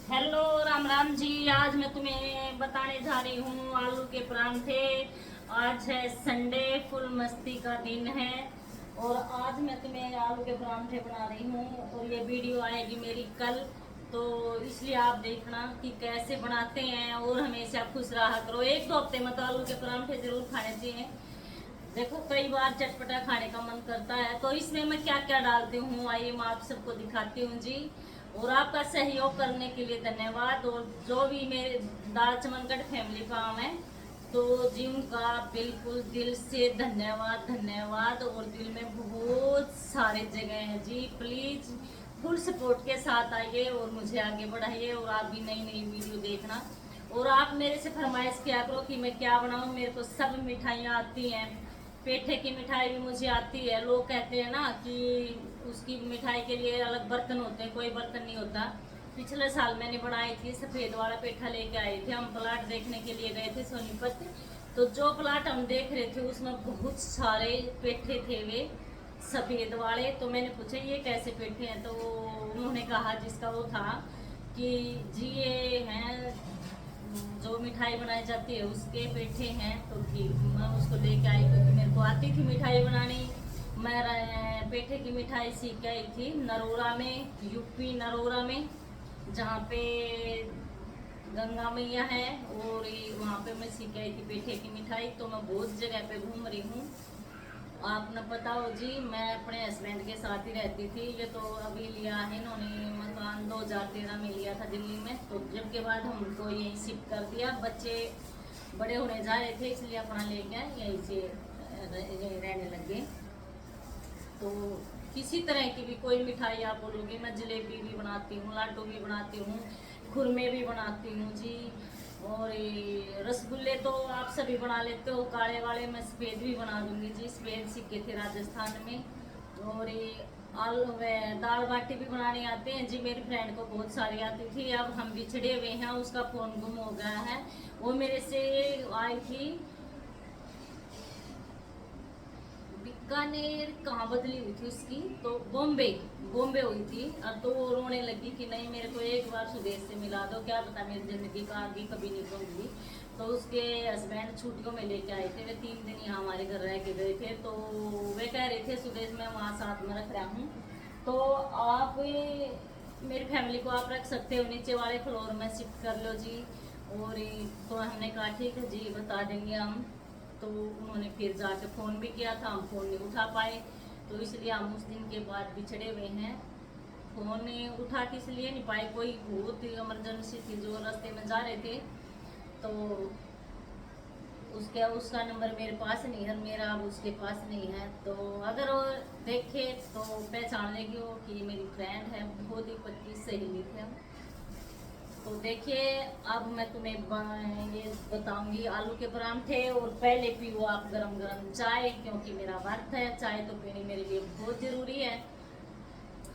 Hello Ram Ram ji. आज मैं तुम्हें बताने जा रही हूँ आलू के परांठे। आज है संडे, फुल मस्ती का दिन है और आज मैं तुम्हें आलू के परांठे बना रही हूँ और ये वीडियो आएगी मेरी कल, तो इसलिए आप देखना कि कैसे बनाते हैं और हमेशा खुश रहा करो। एक दो हफ्ते में तो आलू के परांठे जरूर खाने चाहिए। देखो कई बार चटपटा खाने का मन करता है, तो इसमें मैं क्या क्या डालती हूँ आइए मैं आप सबको दिखाती हूँ जी। और आपका सहयोग करने के लिए धन्यवाद। और जो भी मेरे दाल चमनगढ़ फैमिली फार्म है तो जी उनका बिल्कुल दिल से धन्यवाद धन्यवाद। और दिल में बहुत सारे जगह हैं जी। प्लीज़ फुल सपोर्ट के साथ आइए और मुझे आगे बढ़ाइए और आप भी नई नई वीडियो देखना। और आप मेरे से फरमाइश किया करो कि मैं क्या बनाऊँ। मेरे को सब मिठाइयाँ आती हैं, पेठे की मिठाई भी मुझे आती है। लोग कहते हैं ना कि उसकी मिठाई के लिए अलग बर्तन होते हैं, कोई बर्तन नहीं होता। पिछले साल मैंने बनाई थी, सफ़ेद वाला पेठा लेके आए थे। हम प्लाट देखने के लिए गए थे सोनीपत। तो जो प्लाट हम देख रहे थे उसमें बहुत सारे पेठे थे वे सफ़ेद वाले। तो मैंने पूछा ये कैसे पेठे हैं, तो उन्होंने कहा जिसका वो था कि जी ये हैं जो मिठाई बनाई जाती है उसके पेठे हैं। तो ठीक मैं उसको लेके आई क्योंकि मेरे को आती थी मिठाई बनानी। मैं पेठे की मिठाई सीख के आई थी नरोरा में, यूपी नरोरा में, जहाँ पे गंगा मैया है। और वहाँ पे मैं सीख के आई थी पेठे की मिठाई। तो मैं बहुत जगह पे घूम रही हूँ। आपने पता हो जी मैं अपने हस्बैंड के साथ ही रहती थी। ये तो अभी लिया है इन्होंने मकान 2013 में लिया था दिल्ली में। तो जब के बाद हमको यहीं शिफ्ट कर दिया। बच्चे बड़े होने जा रहे थे इसलिए अपना ले गए यहीं से यहीं रहने लग गए। तो किसी तरह की भी कोई मिठाई आप बोलोगे, मैं जलेबी भी बनाती हूँ, लड्डू भी बनाती हूँ, खुरमे भी बनाती हूँ जी। और ये रसगुल्ले तो आप सभी बना लेते हो, काले वाले मैं सफ़ेद भी बना दूंगी जी। सफ़ेद सीखे थे राजस्थान में। और ये आलू दाल बाटी भी बनाने आते हैं जी। मेरी फ्रेंड को बहुत सारी आती थी, अब हम बिछड़े हुए हैं, उसका फ़ोन गुम हो गया है। वो मेरे से आई थी बीकानेर, कहाँ बदली हुई थी उसकी, तो बॉम्बे बॉम्बे हुई थी। अब तो वो रोने लगी कि नहीं मेरे को एक बार स्वदेश से मिला दो, क्या पता मेरी ज़िंदगी का आगे कभी नहीं कहूँगी। तो उसके हस्बैंड छुट्टियों में लेके आए थे, वे 3 दिन यहाँ हमारे घर रह के गए थे। तो वे कह रहे थे स्वदेश में वहाँ साथ में रख रहा हूँ, तो आप मेरी फैमिली को आप रख सकते हो, नीचे वाले फ्लोर में शिफ्ट कर लो जी। और तो हमने कहा ठीक है जी बता देंगे हम। तो उन्होंने फिर जाके फ़ोन भी किया था, हम फ़ोन नहीं उठा पाए। तो इसलिए हम उस दिन के बाद बिछड़े हुए हैं। फ़ोन उठा के इसलिए नहीं पाए, कोई बहुत इमरजेंसी थी जो रास्ते में जा रहे थे। तो उसका नंबर मेरे पास नहीं है, मेरा अब उसके पास नहीं है। तो अगर वो देखे तो पहचान लेगी वो कि मेरी फ्रेंड है, बहुत ही पक्की सहेली थे हम। तो देखिए अब मैं तुम्हें ये बताऊंगी आलू के परांठे। और पहले पियो आप गरम गरम चाय, क्योंकि मेरा व्रत है, चाय तो पीनी मेरे लिए बहुत ज़रूरी है।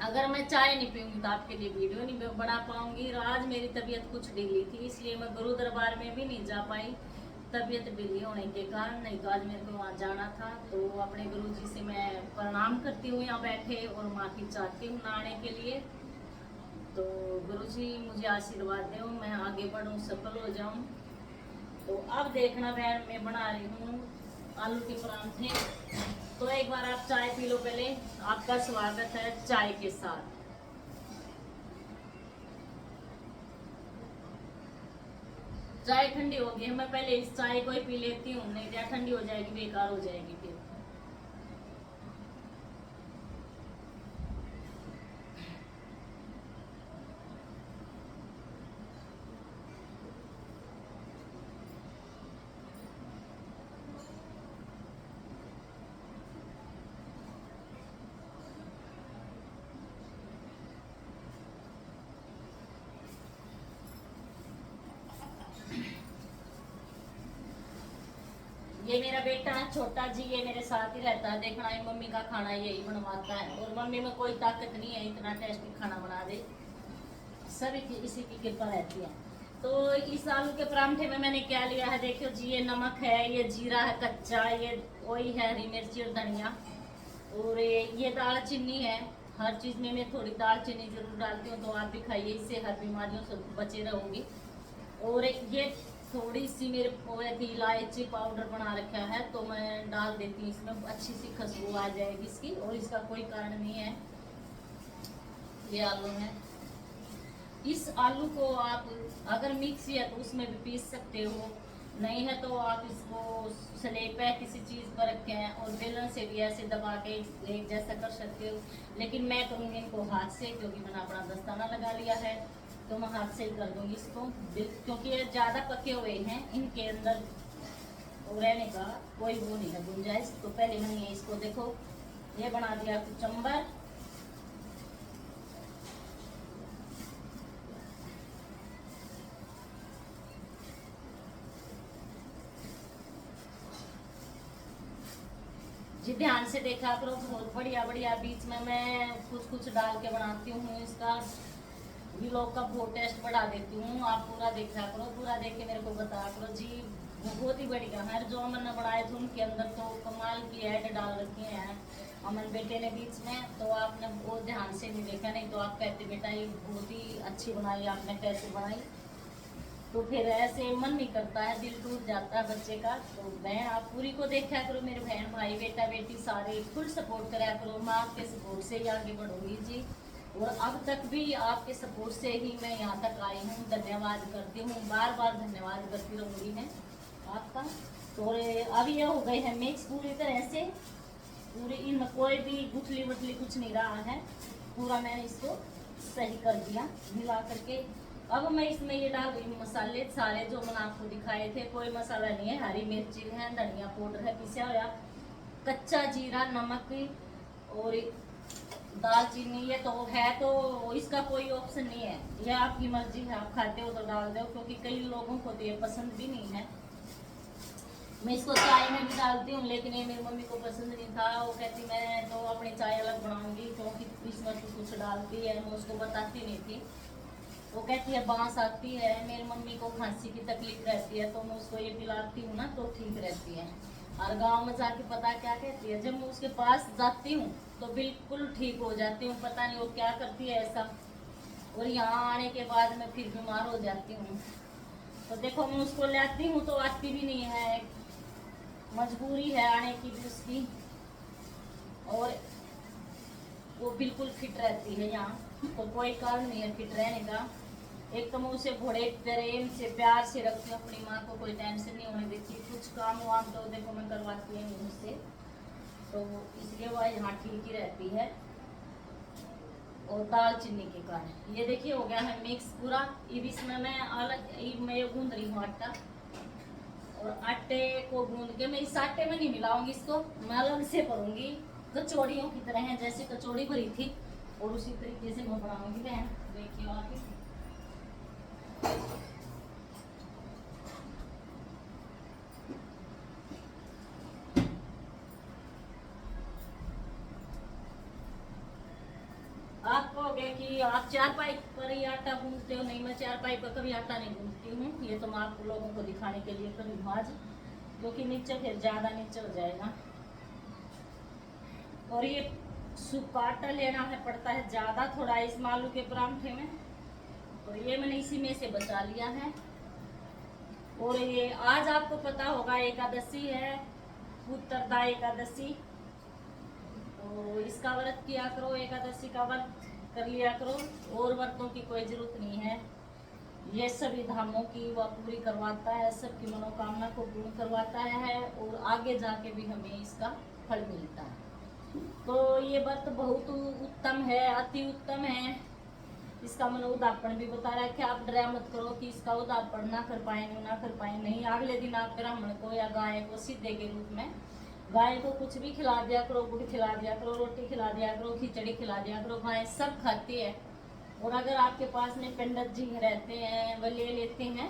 अगर मैं चाय नहीं पीऊंगी तो आपके लिए वीडियो नहीं बना पाऊंगी। आज मेरी तबीयत कुछ ढीली थी इसलिए मैं गुरु दरबार में भी नहीं जा पाई, तबीयत ढीली होने के कारण। नहीं तो आज मेरे को वहाँ जाना था। तो अपने गुरु जी से मैं प्रणाम करती हूँ यहाँ बैठे और माफ़ी चाहती हूँ नहाने के लिए। तो गुरुजी मुझे आशीर्वाद दो, मैं आगे बढ़ूं, सफल हो जाऊं। तो अब देखना बहन मैं बना रही हूँ आलू के परांठे। तो एक बार आप चाय पी लो पहले, आपका स्वागत है चाय के साथ। चाय ठंडी हो गई, मैं पहले इस चाय को ही पी लेती हूँ, नहीं तो ठंडी हो जाएगी बेकार हो जाएगी फिर। ये मेरा बेटा है छोटा जी, ये मेरे साथ ही रहता है। देखना ये मम्मी का खाना यही बनवाता है और मम्मी में कोई ताकत नहीं है इतना टेस्टी खाना बना दे, सभी की इसी की कृपा रहती है। तो इस आलू के परांठे में मैंने क्या लिया है देखियो जी, ये नमक है, ये जीरा है कच्चा, ये वही है हरी मिर्ची और धनिया, और ये दाल चीनी है, हर चीज़ में मैं थोड़ी दालचीनी जरूर डालती हूँ, तो आप भी खाइए, इससे हर बीमारियों से बचे रहोगे। और ये थोड़ी सी मेरे पोए थी इलायची पाउडर बना रखा है, तो मैं डाल देती हूँ इसमें, अच्छी सी खुशबू आ जाएगी इसकी। और इसका कोई कारण नहीं है। ये आलू है, इस आलू को आप अगर मिक्सी है तो उसमें भी पीस सकते हो, नहीं है तो आप इसको स्लेब पे किसी चीज़ पर रखें और बेलन से भी ऐसे दबा के एक जैसा कर सकते हो। लेकिन मैं करूँगी इनको हाथ से, क्योंकि मैंने अपना दस्ताना लगा लिया है, तो मैं हाथ से ही कर दूँगी इसको। क्योंकि ये ज़्यादा पके हुए हैं, इनके अंदर रहने का कोई वो नहीं है गुंजाइश। तो पहले मैंने इसको देखो, ये बना दिया कुचम्बर। जी ध्यान से देखा करो, बहुत बढ़िया बढ़िया बीच में मैं कुछ कुछ डाल के बनाती हूँ। इसका व्लॉग का बहुत टेस्ट बढ़ा देती हूँ। आप पूरा देखा करो, पूरा देख के मेरे को बताया करो जी। बहुत ही बढ़िया है जो मैंने बनाए थे, उनके अंदर तो कमाल की ऐड डाल रखी है अमन बेटे ने बीच में। तो आपने वो ध्यान से नहीं देखा, नहीं तो आप कहते बेटा ये बहुत ही अच्छी बनाई, आपने कैसे बनाई। तो फिर ऐसे मन नहीं करता है, दिल टूट जाता है बच्चे का। तो बहन आप पूरी को देखा करो, मेरे बहन भाई बेटा बेटी सारे फुल सपोर्ट करा करो। मैं आपके सपोर्ट से ही आगे बढ़ूंगी जी, और अब तक भी आपके सपोर्ट से ही मैं यहाँ तक आई हूँ। धन्यवाद करती हूँ, बार बार धन्यवाद करती रहूँगी मैं आपका। तो अब ये हो गए हैं मिक्स पूरी तरह से, पूरी इनमें कोई भी गुठली वुठली कुछ नहीं रहा है, पूरा मैंने इसको सही कर दिया मिला करके। अब मैं इसमें ये डाल रही हूँ मसाले सारे जो मैंने आपको दिखाए थे। कोई मसाला नहीं है, हरी मिर्ची है, धनिया पाउडर है पिसा हुआ, कच्चा जीरा, नमक और दालचीनी। ये तो है, तो इसका कोई ऑप्शन नहीं है, ये आपकी मर्जी है, आप खाते हो तो डाल दो। क्योंकि कई लोगों को तो ये पसंद भी नहीं है। मैं इसको चाय में भी डालती हूँ, लेकिन ये मेरी मम्मी को पसंद नहीं था। वो कहती मैं तो अपनी चाय अलग बनाऊंगी, क्योंकि इसमें तो कुछ डालती है, मैं उसको बताती नहीं थी। वो कहती है बांस आती है, मेरी मम्मी को खांसी की तकलीफ रहती है, तो मैं उसको ये पिलाती हूँ ना तो ठीक रहती है। और गांव में जाके पता क्या कहती है, जब मैं उसके पास जाती हूँ तो बिल्कुल ठीक हो जाती हूँ, पता नहीं वो क्या करती है ऐसा। और यहाँ आने के बाद मैं फिर बीमार हो जाती हूँ। तो देखो मैं उसको लाती हूँ तो आती भी नहीं है, मजबूरी है आने की भी उसकी। और वो बिल्कुल फिट रहती है यहाँ, तो कोई कारण नहीं है फिट रहने का। एक तो मैं उसे बड़े प्रेम से प्यार से रखती हूँ, अपनी माँ को कोई टेंशन नहीं होने देती। कुछ काम वाम तो देखो मैं करवाती हूँ उससे, तो इसलिए वह यहाँ ठीक ही रहती है। और दालचीनी के कारण ये देखिए हो गया है मिक्स पूरा। अब इसमें मैं अलग मैं गूंद रही हूँ आटा, और आटे को गूंद के मैं इस आटे में नहीं मिलाऊंगी, इसको मैं अलग से भरूंगी कचौड़ियों की तरह है, जैसे कचौड़ी भरी थी और उसी तरीके से मैं बनाऊंगी बहन। देखिए आप आपको हो गया कि आप चारपाई पर ही आटा गूंथते हो, नहीं मैं चारपाई पर कभी आटा नहीं गूंथती हूँ। ये तो मैं आप लोगों को दिखाने के लिए करी हूँ आज, क्योंकि नीचे फिर ज़्यादा नीचे हो जाएगा। और ये सूखा आटा लेना है पड़ता है ज़्यादा थोड़ा इस आलू के परांठे में, तो ये मैंने इसी में से बचा लिया है। और ये आज आपको पता होगा एकादशी है, उत्तरदा एकादशी, तो इसका व्रत किया करो, एकादशी का व्रत कर लिया करो। और व्रतों की कोई जरूरत नहीं है, ये सभी धामों की वह पूरी करवाता है, सबकी मनोकामना को पूर्ण करवाता है, और आगे जाके भी हमें इसका फल मिलता है। तो ये व्रत बहुत उत्तम है, अति उत्तम है। इसका मैंने उदाहरण भी बता रहा है कि आप डरा मत करो कि इसका उदाहरण ना कर पाए नहीं। अगले दिन आप ब्राह्मण को या गाय को सीधे के रूप में गाय को कुछ भी खिला दिया करो, गुड़ खिला दिया करो, रोटी खिला दिया करो, खिचड़ी खिला दिया करो, गाय सब खाती है। और अगर आपके पास में पंडित जी रहते हैं वह ले लेते हैं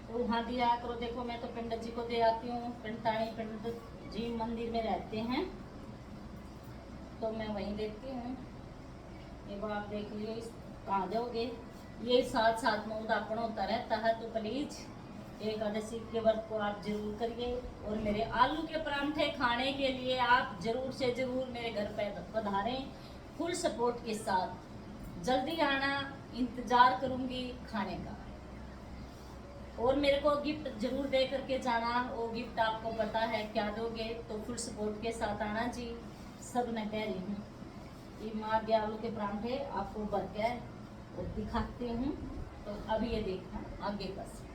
तो वहाँ दिया करो। देखो मैं तो पंडित जी को दे आती हूँ, पंडितानी पंडित जी मंदिर में रहते हैं तो मैं वहीं देती हूँ। ये बात आप देख लियो, इस कहाँ जाओगे, ये साथ साथ में उदापन होता रहता है। तो प्लीज एकादशी के व्रत को आप जरूर करिए, और मेरे आलू के परांठे खाने के लिए आप जरूर से जरूर मेरे घर पर पधारें। फुल सपोर्ट के साथ जल्दी आना, इंतजार करूंगी खाने का। और मेरे को गिफ्ट जरूर दे करके जाना, वो गिफ्ट आपको पता है क्या दोगे, तो फुल सपोर्ट के साथ आना जी। सब मैं कह रही हूँ। ये माँ के आलू के परांठे आपको भर के और दिखाती हूँ, तो अब ये देखना आगे का।